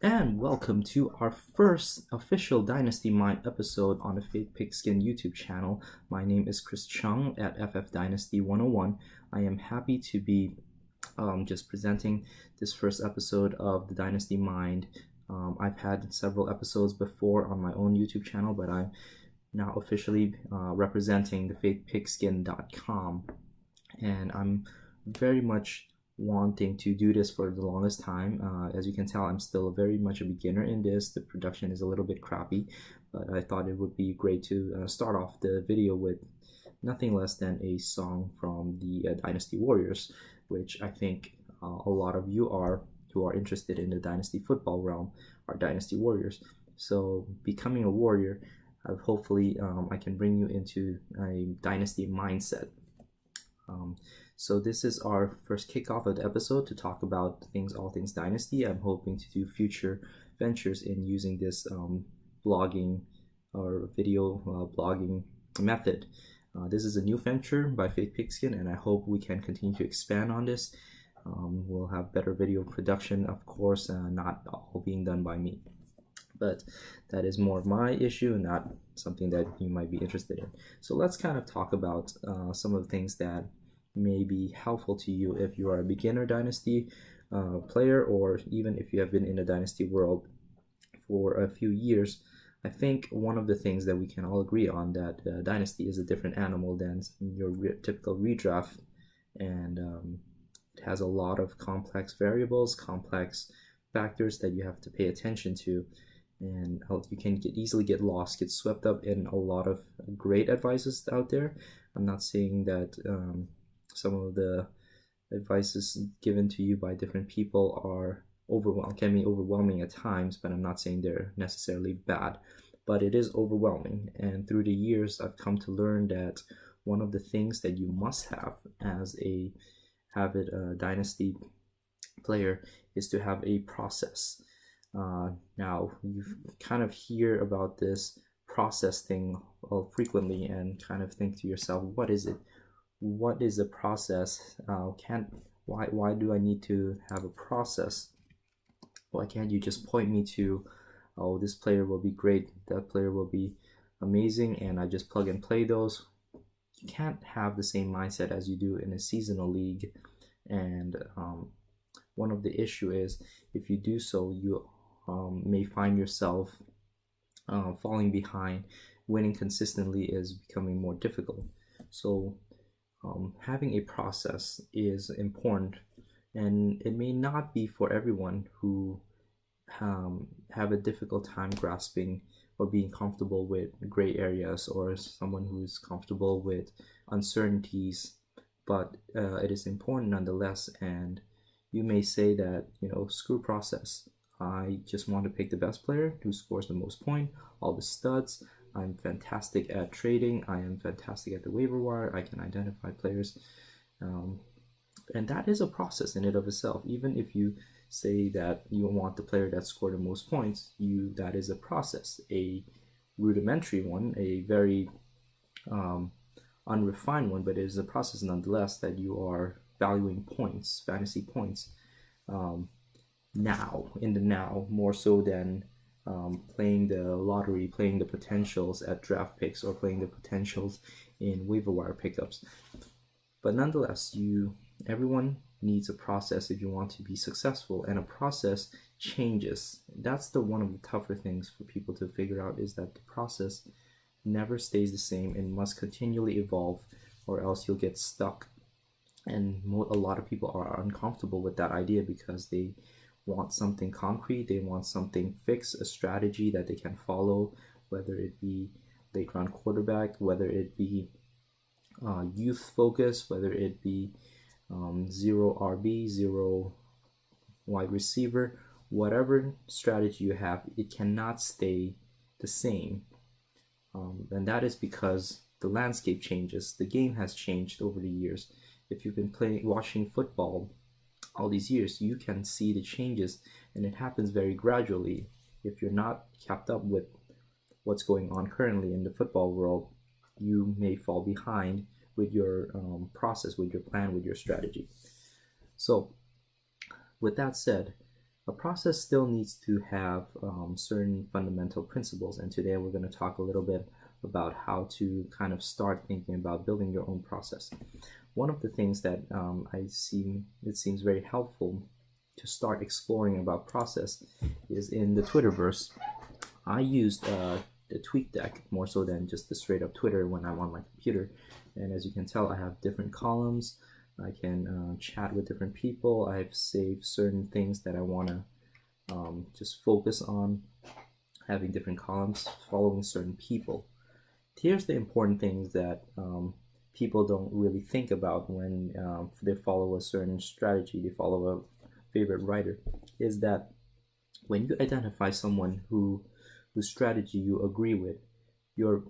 and welcome to our first official Dynasty Mind episode on the Fake Pigskin YouTube channel. My name is Chris Chung at FF Dynasty 101. I am happy to be just presenting this first episode of the Dynasty Mind. I've had several episodes before on my own YouTube channel, but I'm now officially representing the fakepigskin.com, and I'm very much wanting to do this for the longest time. As you can tell, I'm still very much a beginner in this. The production is a little bit crappy, but I thought it would be great to start off the video with nothing less than a song from the Dynasty Warriors, which I think a lot of you who are interested in the Dynasty football realm are Dynasty Warriors. So becoming a warrior, hopefully I can bring you into a Dynasty mindset. So this is our first kickoff of the episode to talk about all things Dynasty. I'm hoping to do future ventures in using this blogging or video blogging method. This is a new venture by Fake Pigskin, and I hope we can continue to expand on this. We'll have better video production, of course, not all being done by me. But that is more of my issue and not something that you might be interested in. So let's kind of talk about some of the things that may be helpful to you if you are a beginner Dynasty player, or even if you have been in the Dynasty world for a few years. I think one of the things that we can all agree on that Dynasty is a different animal than your typical redraft, and it has a lot of complex variables, complex factors that you have to pay attention to, and you can easily get lost, get swept up in a lot of great advices out there. I'm not saying that some of the advices given to you by different people can be overwhelming at times, but I'm not saying they're necessarily bad, but it is overwhelming. And through the years, I've come to learn that one of the things that you must have as a avid Dynasty player is to have a process. Now, you kind of hear about this process thing frequently and kind of think to yourself, what is it? What is a process? Why do I need to have a process? Why can't you just point me to, oh, this player will be great, that player will be amazing, and I just plug and play those? You can't have the same mindset as you do in a seasonal league, and one of the issue is if you do so, you may find yourself falling behind. Winning consistently is becoming more difficult. So having a process is important, and it may not be for everyone who have a difficult time grasping or being comfortable with gray areas, or someone who is comfortable with uncertainties, but it is important nonetheless. And you may say that, screw process. I just want to pick the best player who scores the most points, all the studs. I'm fantastic at trading. I am fantastic at the waiver wire. I can identify players. And that is a process in and of itself. Even if you say that you want the player that scored the most points, that is a process, a rudimentary one, a very unrefined one, but it is a process nonetheless that you are valuing points, fantasy points, in the now, more so than playing the lottery, playing the potentials at draft picks, or playing the potentials in waiver wire pickups. But nonetheless, everyone needs a process if you want to be successful, and a process changes. That's one of the tougher things for people to figure out, is that the process never stays the same and must continually evolve, or else you'll get stuck. And a lot of people are uncomfortable with that idea because they want something concrete, they want something fixed, a strategy that they can follow, whether it be late round quarterback, whether it be youth focus, whether it be zero RB, zero wide receiver, whatever strategy you have, it cannot stay the same. And that is because the landscape changes. The game has changed over the years. If you've been watching football all these years, you can see the changes, and it happens very gradually. If you're not kept up with what's going on currently in the football world, you may fall behind with your process, with your plan, with your strategy. So with that said, a process still needs to have certain fundamental principles, and today we're going to talk a little bit about how to kind of start thinking about building your own process. One of the things that it seems very helpful to start exploring about process is in the Twitterverse. I used the TweetDeck more so than just the straight up Twitter when I'm on my computer, and as you can tell, I have different columns. I can chat with different people. I've saved certain things that I want to just focus on, having different columns, following certain people. Here's the important things that people don't really think about when they follow a certain strategy, they follow a favorite writer, is that when you identify someone whose strategy you agree with, you're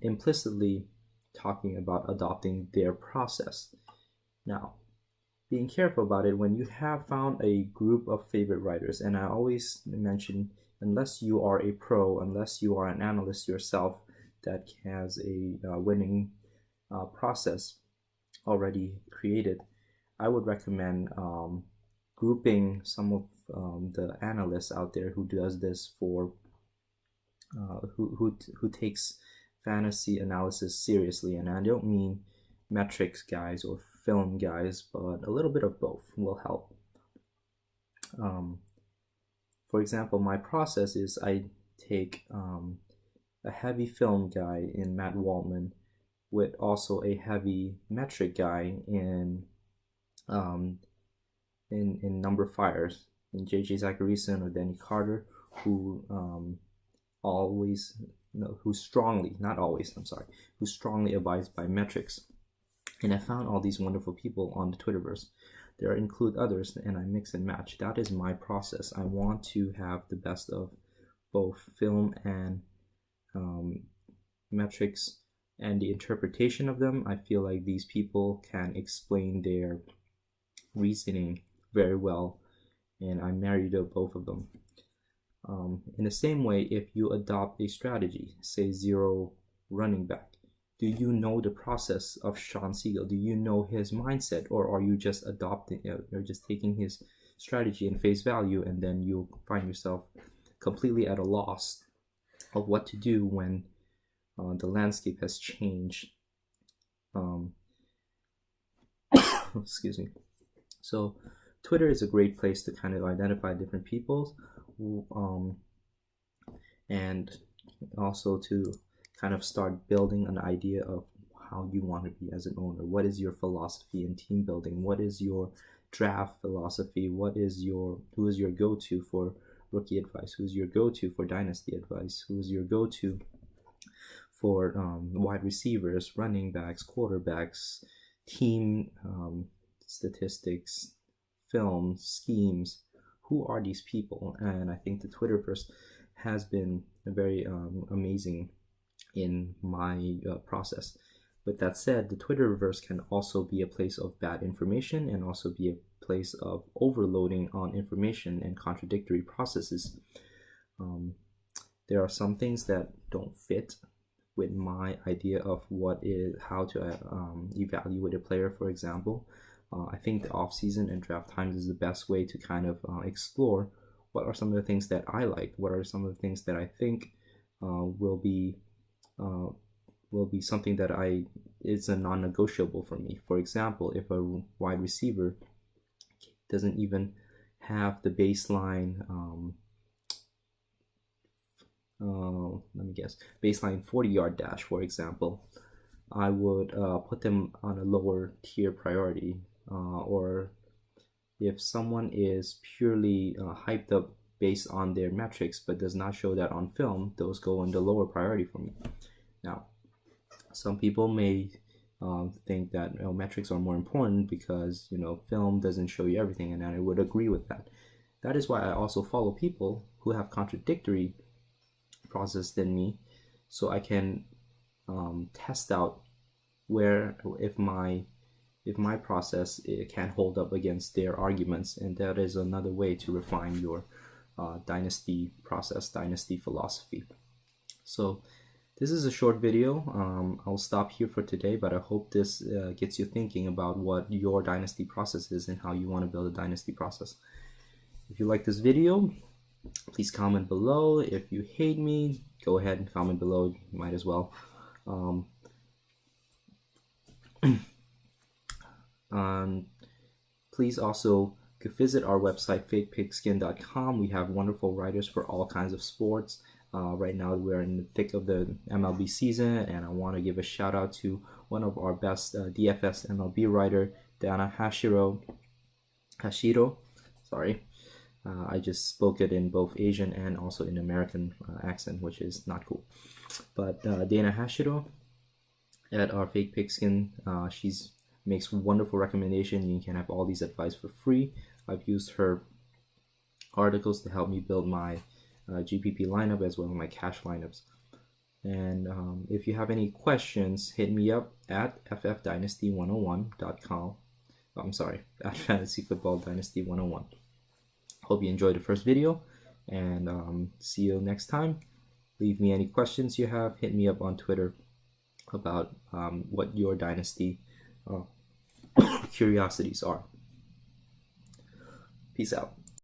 implicitly talking about adopting their process. Now, being careful about it, when you have found a group of favorite writers, and I always mention, unless you are a pro, unless you are an analyst yourself that has a winning process already created, I would recommend grouping some of the analysts out there who does this for who takes fantasy analysis seriously. And I don't mean metrics guys or film guys, but a little bit of both will help. For example, my process is I take a heavy film guy in Matt Waldman with also a heavy metric guy in Number Fires, in J.J. Zacharyson or Danny Carter, who who strongly abides by metrics. And I found all these wonderful people on the Twitterverse. There include others, and I mix and match. That is my process. I want to have the best of both film and metrics and the interpretation of them. I feel like these people can explain their reasoning very well, and I'm married to both of them. In the same way, if you adopt a strategy, say zero running back, do you know the process of Sean Siegel? Do you know his mindset, or are you just adopting it, or just taking his strategy in face value, and then you'll find yourself completely at a loss of what to do when the landscape has changed? Excuse me. So Twitter is a great place to kind of identify different people, and also to kind of start building an idea of how you want to be as an owner. What is your philosophy in team building? What is your draft philosophy? Who is your go-to for rookie advice? Who's your go-to for dynasty advice? Who's your go-to for wide receivers, running backs, quarterbacks, team statistics, film, schemes? Who are these people? And I think the Twitterverse has been very amazing in my process. With that said, the Twitterverse can also be a place of bad information and also be a place of overloading on information and contradictory processes. There are some things that don't fit with my idea of how to evaluate a player. For example, I think the off-season and draft times is the best way to kind of explore what are some of the things that I like, what are some of the things that I think will be something that is a non-negotiable for me. For example, if a wide receiver doesn't even have the baseline, baseline 40-yard dash, for example, I would put them on a lower tier priority. Or if someone is purely hyped up based on their metrics but does not show that on film, those go in the lower priority for me. Now, some people may think that metrics are more important because film doesn't show you everything, and I would agree with that. That is why I also follow people who have contradictory process than me, so I can test out if my process can hold up against their arguments, and that is another way to refine your dynasty process, dynasty philosophy. So this is a short video. I'll stop here for today, but I hope this gets you thinking about what your dynasty process is and how you want to build a dynasty process. If you like this video, please comment below. If you hate me, go ahead and comment below. You might as well. Please also visit our website, fakepigskin.com. We have wonderful writers for all kinds of sports. Right now we're in the thick of the MLB season, and I want to give a shout out to one of our best DFS MLB writer, Dana Hashiro. Sorry. I just spoke it in both Asian and also in American accent, which is not cool. But Dana Hashiro at our Fake Pigskin, she's makes wonderful recommendation. You can have all these advice for free. I've used her articles to help me build my GPP lineup as well as my cash lineups. And if you have any questions, hit me up at ffdynasty101.com. I'm sorry, at Fantasy Football Dynasty 101. Hope you enjoyed the first video, and see you next time. Leave me any questions you have. Hit me up on Twitter about what your dynasty curiosities are. Peace out.